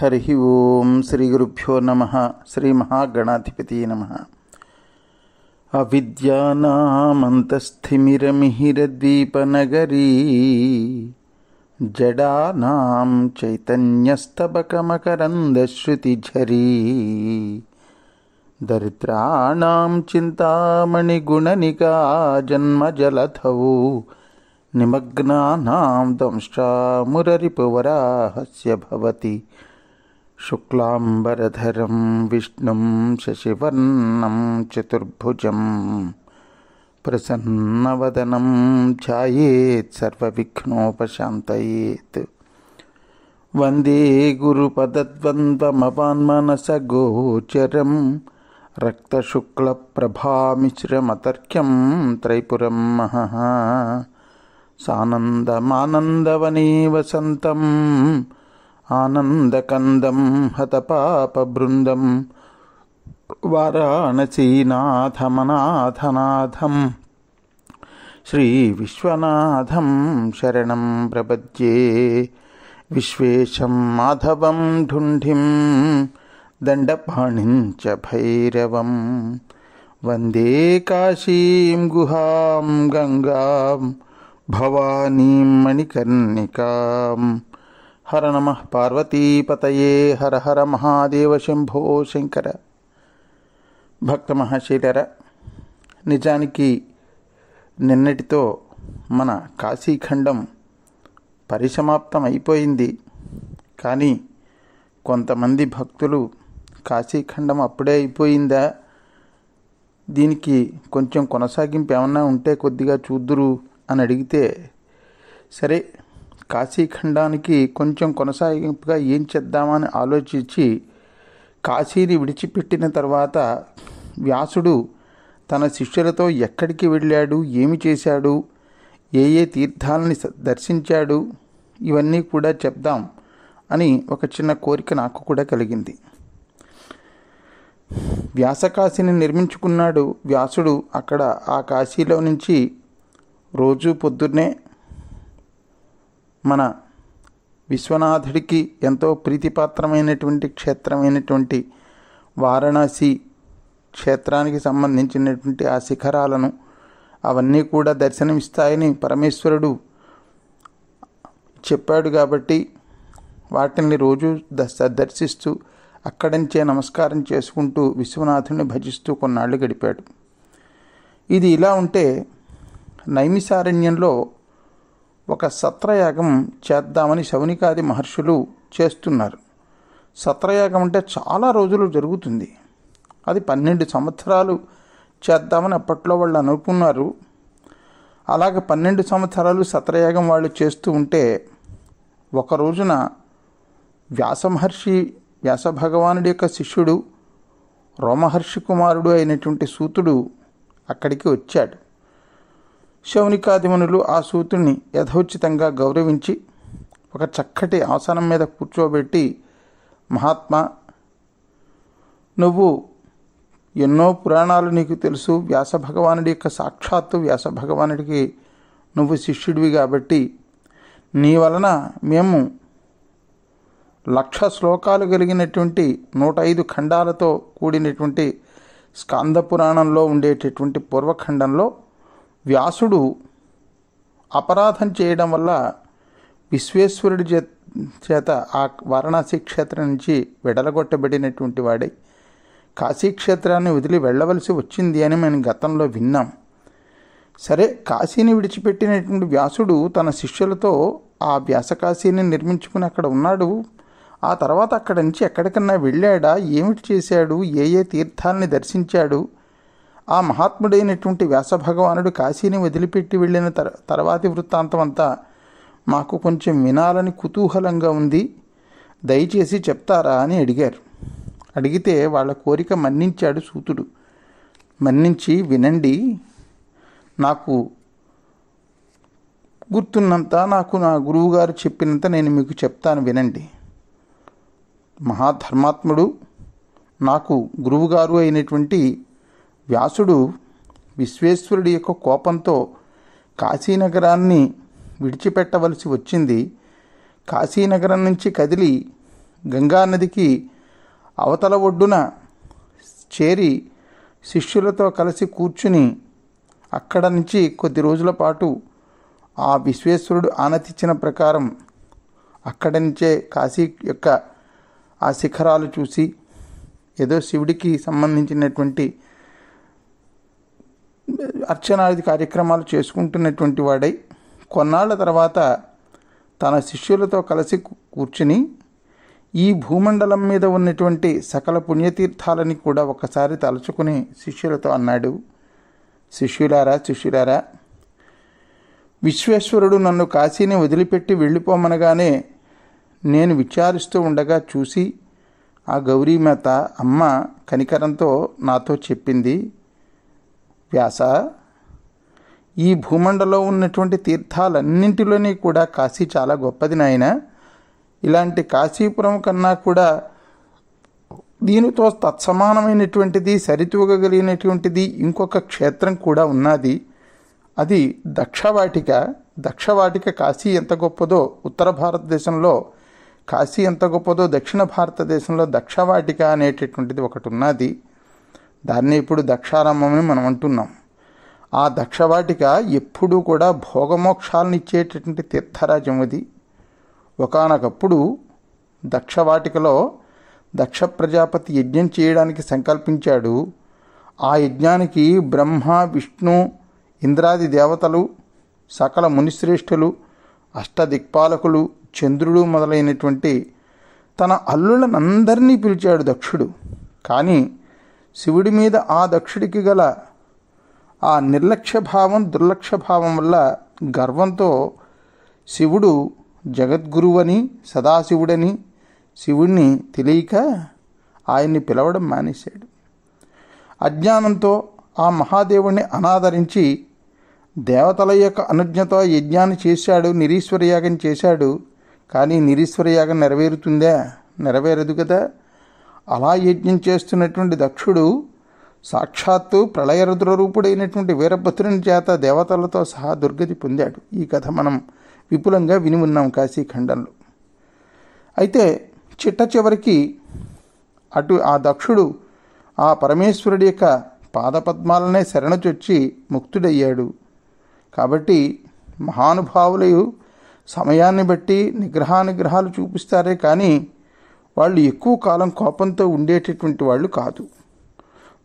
హరి ఓం శ్రీ గురుభ్యో నమః. శ్రీ మహాగణాధిపతి నమః. అవిద్యానామంతస్థిమిరమిహిరద్వీపనగరీ జడానాం చైతన్యస్తబకమకరందశ్రుతిఝరీ దరిద్రాణాం చింతామణిగుణనికా జన్మజలధౌ నిమగ్నానాం దంష్ట్రామురరిపువరాహస్య భవతి శుక్లాంబరధరం విష్ణుం శశివర్ణం చతుర్భుజం ప్రసన్నవదనం ధ్యాయేత్ సర్వవిఘ్నోపశాంతయేత్. వందే గురుపదద్వంద్వమవాన్మనసగోచరం రక్తశుక్లప్రభామిశ్రమతర్క్యం త్రైపురం మహః. సానందమానందవనే వసంతం ఆనందకందం హతపాపబృందం వారాణసీనాథమనాథనాథం శ్రీవిశ్వనాథం శరణం ప్రపద్యే. విశ్వేశం మాధవం ఢుంఢిం దండపాణిం చ భైరవం వందే కాశీం గుహాం గంగాం భవానీం మణికర్ణికాం. హర నమః పార్వతీపతయే. హర హర మహాదేవ శంభో శంకర. భక్త మహాశైలరా, నిజానికి నిన్నటితో మన కాశీఖండం పరిసమాప్తం అయిపోయింది. కానీ కొంతమంది భక్తులు కాశీఖండం అప్పుడే అయిపోయిందా, దీనికి కొంచెం కొనసాగింపు ఏమన్నా ఉంటే కొద్దిగా చూద్దురు అని అడిగితే, సరే కాశీఖండానికి కొంచెం కొనసాగింపుగా ఏం చేద్దామని ఆలోచించి కాశీని విడిచిపెట్టిన తర్వాత వ్యాసుడు తన శిష్యులతో ఎక్కడికి వెళ్ళాడు, ఏమి చేశాడు, ఏ ఏ తీర్థాలని దర్శించాడు, ఇవన్నీ కూడా చెప్దాం అని ఒక చిన్న కోరిక నాకు కూడా కలిగింది. వ్యాసకాశిని నిర్మించుకున్నాడు వ్యాసుడు. అక్కడ ఆ కాశీలో నుంచి రోజు పొద్దున్నే మన విశ్వనాథుడికి ఎంతో ప్రీతిపాత్రమైనటువంటి క్షేత్రమైనటువంటి వారణాసి క్షేత్రానికి సంబంధించినటువంటి ఆ శిఖరాలను అవన్నీ కూడా దర్శనమిస్తాయని పరమేశ్వరుడు చెప్పాడు. కాబట్టి వాటిని రోజు దర్శిస్తూ అక్కడి నుంచే నమస్కారం చేసుకుంటూ విశ్వనాథుని భజిస్తూ కొన్నాళ్ళు గడిపాడు. ఇది ఇలా ఉంటే నైమిసారణ్యంలో ఒక సత్రయాగం చేద్దామని శౌనికాది మహర్షులు చేస్తున్నారు. సత్రయాగం అంటే చాలా రోజులు జరుగుతుంది. అది 12 సంవత్సరాలు చేద్దామని అప్పట్లో వాళ్ళు అనుకున్నారు. అలాగే 12 సంవత్సరాలు సత్రయాగం వాళ్ళు చేస్తూ ఉంటే ఒక రోజున వ్యాస భగవానుడి యొక్క శిష్యుడు రోమహర్షి కుమారుడు అయినటువంటి సూతుడు అక్కడికి వచ్చాడు. శౌనికాదిమునులు ఆ సూతుడిని యథోచితంగా గౌరవించి ఒక చక్కటి ఆసనం మీద కూర్చోబెట్టి, మహాత్మా, నువ్వు ఎన్నో పురాణాలు నీకు తెలుసు, వ్యాస భగవానుడి యొక్క సాక్షాత్తు వ్యాస భగవానుడికి నువ్వు శిష్యుడివి కాబట్టి నీ వలన మేము 1,00,000 శ్లోకాలు కలిగినటువంటి 105 ఖండాలతో కూడినటువంటి స్కాంద పురాణంలో ఉండేటటువంటి పూర్వఖండంలో వ్యాసుడు అపరాధం చేయడం వల్ల విశ్వేశ్వరుడి చేత ఆ వారణాసి క్షేత్రం నుంచి వెడలగొట్టబడినటువంటి వాడై కాశీక్షేత్రాన్ని వదిలి వెళ్ళవలసి వచ్చింది అని మనం గతంలో విన్నాం. సరే, కాశీని విడిచిపెట్టినటువంటి వ్యాసుడు తన శిష్యులతో ఆ వ్యాసకాశీని నిర్మించుకుని అక్కడ ఉన్నాడు. ఆ తర్వాత అక్కడి నుంచి ఎక్కడికన్నా వెళ్ళాడా, ఏమిటి చేశాడు, ఏ ఏ తీర్థాలని దర్శించాడు, ఆ మహాత్ముడైనటువంటి వ్యాస భగవానుడు కాశీని వదిలిపెట్టి వెళ్ళిన తర్వాతి వృత్తాంతం అంతా మాకు కొంచెం వినాలని కుతూహలంగా ఉంది, దయచేసి చెప్తారా అని అడిగారు. అడిగితే వాళ్ళ కోరిక మన్నించాడు సూతుడు. మన్నించి, వినండి, నాకు గుర్తున్నంత, నాకు నా గురువుగారు చెప్పినంత నేను మీకు చెప్తాను, వినండి. మహాధర్మాత్ముడు, నాకు గురువుగారు అయినటువంటి వ్యాసుడు విశ్వేశ్వరుడి యొక్క కోపంతో కాశీనగరాన్ని విడిచిపెట్టవలసి వచ్చింది. కాశీనగరం నుంచి కదిలి గంగానదికి అవతల ఒడ్డున చేరి శిష్యులతో కలిసి కూర్చుని అక్కడ నుంచి కొద్ది రోజుల పాటు ఆ విశ్వేశ్వరుడు ఆనతిచ్చిన ప్రకారం అక్కడి నుంచే కాశీ యొక్క ఆ శిఖరాలు చూసి ఏదో శివుడికి సంబంధించినటువంటి అర్చనాది కార్యక్రమాలు చేసుకుంటున్నటువంటి వాడై కొన్నాళ్ల తర్వాత తన శిష్యులతో కలిసి కూర్చుని ఈ భూమండలం మీద ఉన్నటువంటి సకల పుణ్యతీర్థాలని కూడా ఒకసారి తలుచుకుని శిష్యులతో అన్నాడు, శిష్యులారా, విశ్వేశ్వరుడు నన్ను కాశీని వదిలిపెట్టి వెళ్ళిపోమనగానే నేను విచారిస్తూ ఉండగా చూసి ఆ గౌరీమాత అమ్మ కనికరంతో నాతో చెప్పింది, వ్యాస, ఈ భూమండలం ఉన్నటువంటి తీర్థాలన్నింటిలోని కూడా కాశీ చాలా గొప్పది నాయన. ఇలాంటి కాశీపురం కన్నా కూడా దీనితో తత్సమానమైనటువంటిది, సరితూగగలిగినటువంటిది ఇంకొక క్షేత్రం కూడా ఉన్నది. అది దక్షవాటిక. దక్షవాటిక కాశీ ఎంత గొప్పదో ఉత్తర భారతదేశంలో, కాశీ ఎంత గొప్పదో దక్షిణ భారతదేశంలో దక్షవాటిక అనేటటువంటిది ఒకటి ఉన్నది. దాన్ని ఇప్పుడు దక్షారామం అని మనం అంటున్నాం. ఆ దక్షవాటిక ఎప్పుడూ కూడా భోగమోక్షాలను ఇచ్చేటటువంటి తీర్థరాజ్యం అది. ఒకానొకప్పుడు దక్షవాటికలో దక్ష ప్రజాపతి యజ్ఞం చేయడానికి సంకల్పించాడు. ఆ యజ్ఞానికి బ్రహ్మ, విష్ణు, ఇంద్రాది దేవతలు, సకల మునిశ్రేష్ఠులు, అష్టదిక్పాలకులు, చంద్రుడు మొదలైనటువంటి తన అల్లులనందరినీ పిలిచాడు దక్షుడు. కానీ శివుడి మీద ఆ దక్షుడికి గల ఆ నిర్లక్ష్యభావం, దుర్లక్ష్యభావం వల్ల గర్వంతో శివుడు జగద్గురువని, సదాశివుడని శివుణ్ణి తెలియక ఆయన్ని పిలవడం మానేశాడు. అజ్ఞానంతో ఆ మహాదేవుణ్ణి అనాదరించి దేవతల యొక్క అనుజ్ఞతో యజ్ఞాన్ని చేశాడు, నిరీశ్వర యాగం చేశాడు. కానీ నిరీశ్వర యాగం నెరవేరుతుందా? నెరవేరదు కదా. అలా యజ్ఞం చేస్తున్నటువంటి దక్షుడు సాక్షాత్తు ప్రళయరుద్ర రూపుడైనటువంటి వీరభద్రుని చేత దేవతలతో సహా దుర్గతి పొందాడు. ఈ కథ మనం విపులంగా విని ఉన్నాం కాశీఖండంలో. అయితే చిట్ట చివరికి ఆ దక్షుడు ఆ పరమేశ్వరుడి యొక్క పాదపద్మాలనే శరణుచొచ్చి ముక్తుడయ్యాడు. కాబట్టి మహానుభావులు సమయాన్ని బట్టి నిగ్రహాలు చూపిస్తారే కానీ వాళ్ళు ఎక్కువ కాలం కోపంతో ఉండేటటువంటి వాళ్ళు కాదు.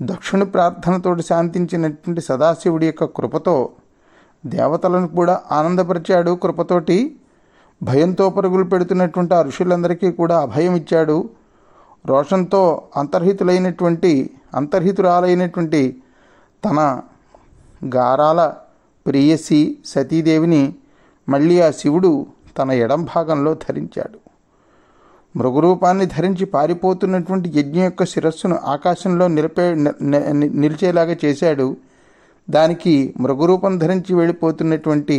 దక్షుని ప్రార్థనతోటి శాంతించినటువంటి సదాశివుడి యొక్క కృపతో దేవతలను కూడా ఆనందపరిచాడు. కృపతోటి భయంతో పరుగులు పెడుతున్నటువంటి ఆ ఋషులందరికీ కూడా అభయం ఇచ్చాడు. రోషంతో అంతర్హితురాలైనటువంటి తన గారాల ప్రేయసి సతీదేవిని మళ్ళీ ఆ శివుడు తన ఎడం భాగంలో ధరించాడు. మృగరూపాన్ని ధరించి పారిపోతున్నటువంటి యజ్ఞ యొక్క శిరస్సును ఆకాశంలో నిలిచేలాగా చేశాడు. దానికి మృగరూపం ధరించి వెళ్ళిపోతున్నటువంటి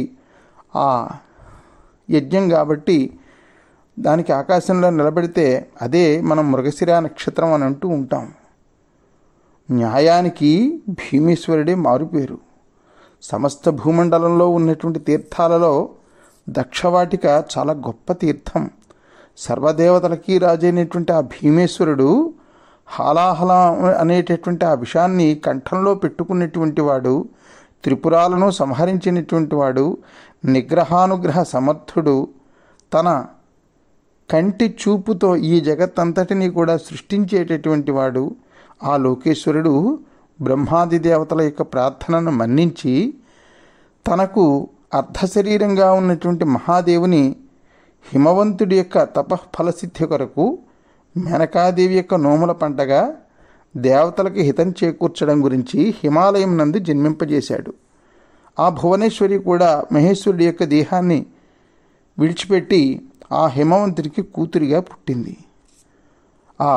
ఆ యజ్ఞం కాబట్టి దానికి ఆకాశంలో నిలబెడితే అదే మనం మృగశిర నక్షత్రం అని అంటూ ఉంటాం. న్యాయానికి భీమేశ్వరుడే మారుపేరు. సమస్త భూమండలంలో ఉన్నటువంటి తీర్థాలలో దక్షవాటిక చాలా గొప్ప తీర్థం. సర్వదేవతలకి రాజైనటువంటి ఆ భీమేశ్వరుడు హాలాహలం అనేటటువంటి ఆ విషాన్ని కంఠంలో పెట్టుకున్నటువంటి వాడు, త్రిపురాలను సంహరించినటువంటి వాడు, నిగ్రహానుగ్రహ సమర్థుడు, తన కంటి చూపుతో ఈ జగత్తంతటినీ కూడా సృష్టించేటటువంటి వాడు. ఆ లోకేశ్వరుడు బ్రహ్మాది దేవతల యొక్క ప్రార్థనను మన్నించి తనకు అర్ధశరీరంగా ఉన్నటువంటి మహాదేవుని హిమవంతుడి యొక్క తపఃఫలసిద్ధి కొరకు మేనకాదేవి యొక్క నోముల పంటగా దేవతలకి హితం చేకూర్చడం గురించి హిమాలయం నందు జన్మింపజేశాడు. ఆ భువనేశ్వరి కూడా మహేశ్వరుడి యొక్క దేహాన్ని విడిచిపెట్టి ఆ హిమవంతుడికి కూతురిగా పుట్టింది. ఆ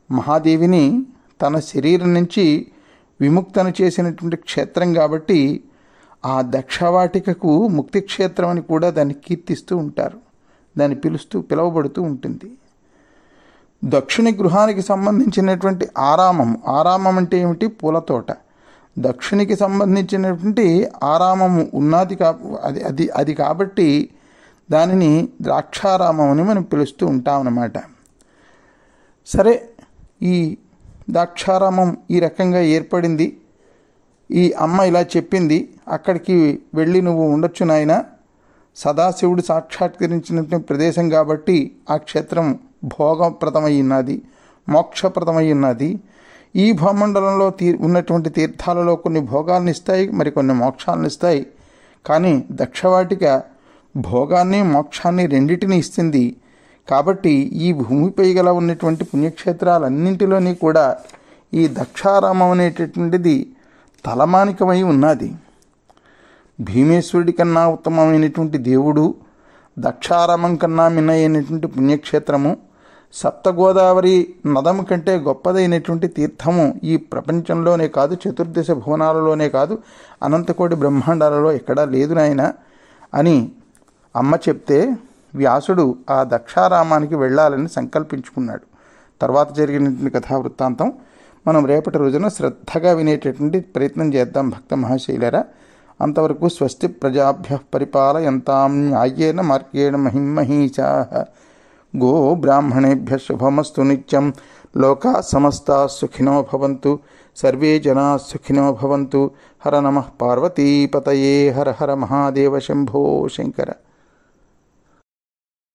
మహాదేవిని తన శరీరం నుంచి విముక్తను చేసినటువంటి క్షేత్రం కాబట్టి ఆ దక్షవాటికకు ముక్తి క్షేత్రం అని కూడా దాన్ని కీర్తిస్తూ ఉంటారు. దాన్ని పిలువబడుతూ ఉంటుంది. దక్షిణ గృహానికి సంబంధించినటువంటి ఆరామం అంటే ఏమిటి? పూలతోట. దక్షిణికి సంబంధించినటువంటి ఆరామము ఉన్నది అది కాబట్టి దానిని ద్రాక్షారామం అని మనం పిలుస్తూ ఉంటాం అన్నమాట. సరే, ఈ ద్రాక్షారామం ఈ రకంగా ఏర్పడింది, ఈ అమ్మ ఇలా చెప్పింది, అక్కడికి వెళ్ళి నువ్వు ఉండొచ్చు నాయన, సదాశివుడు సాక్షాత్కరించినటువంటి ప్రదేశం కాబట్టి ఆ క్షేత్రం భోగప్రదమై ఉన్నది, మోక్షప్రదమై ఉన్నది. ఈ భూమండలంలో ఉన్నటువంటి తీర్థాలలో కొన్ని భోగాలను ఇస్తాయి, మరికొన్ని మోక్షాలను ఇస్తాయి. కానీ దక్షవాటిక భోగాన్ని మోక్షాన్ని రెండింటిని ఇస్తుంది. కాబట్టి ఈ భూమిపై గల ఉన్నటువంటి పుణ్యక్షేత్రాలన్నింటిలోని కూడా ఈ దక్షారామం అనేటటువంటిది తలమానికమై ఉన్నది. భీమేశ్వరుడి కన్నా ఉత్తమమైనటువంటి దేవుడు, దక్షారామం కన్నా మిన్నైనటువంటి పుణ్యక్షేత్రము, సప్తగోదావరి నదము కంటే గొప్పదైనటువంటి తీర్థము ఈ ప్రపంచంలోనే కాదు, చతుర్దశ భువనాలలోనే కాదు, అనంతకోటి బ్రహ్మాండాలలో ఎక్కడా లేదు నాయన అని అమ్మ చెప్తే వ్యాసుడు ఆ దక్షారామానికి వెళ్ళాలని సంకల్పించుకున్నాడు. తర్వాత జరిగినటువంటి కథావృత్తాంతం మనం రేపటి రోజున శ్రద్ధగా వినేటటువంటి ప్రయత్నం చేద్దాం భక్త మహాశైలరా. అంతవరకు స్వస్తి ప్రజాభ్య పరిపాలయంతాం న్యాయేన మార్గేణ మహిమహీషాః. గో బ్రాహ్మణేభ్య శుభమస్తు నిత్యం. లోకా సమస్తా సుఖినో భవంతు. సర్వే జనా సుఖినో భవంతు. హర నమః పార్వతీపతయే. హర హర మహాదేవ శంభో శంకర.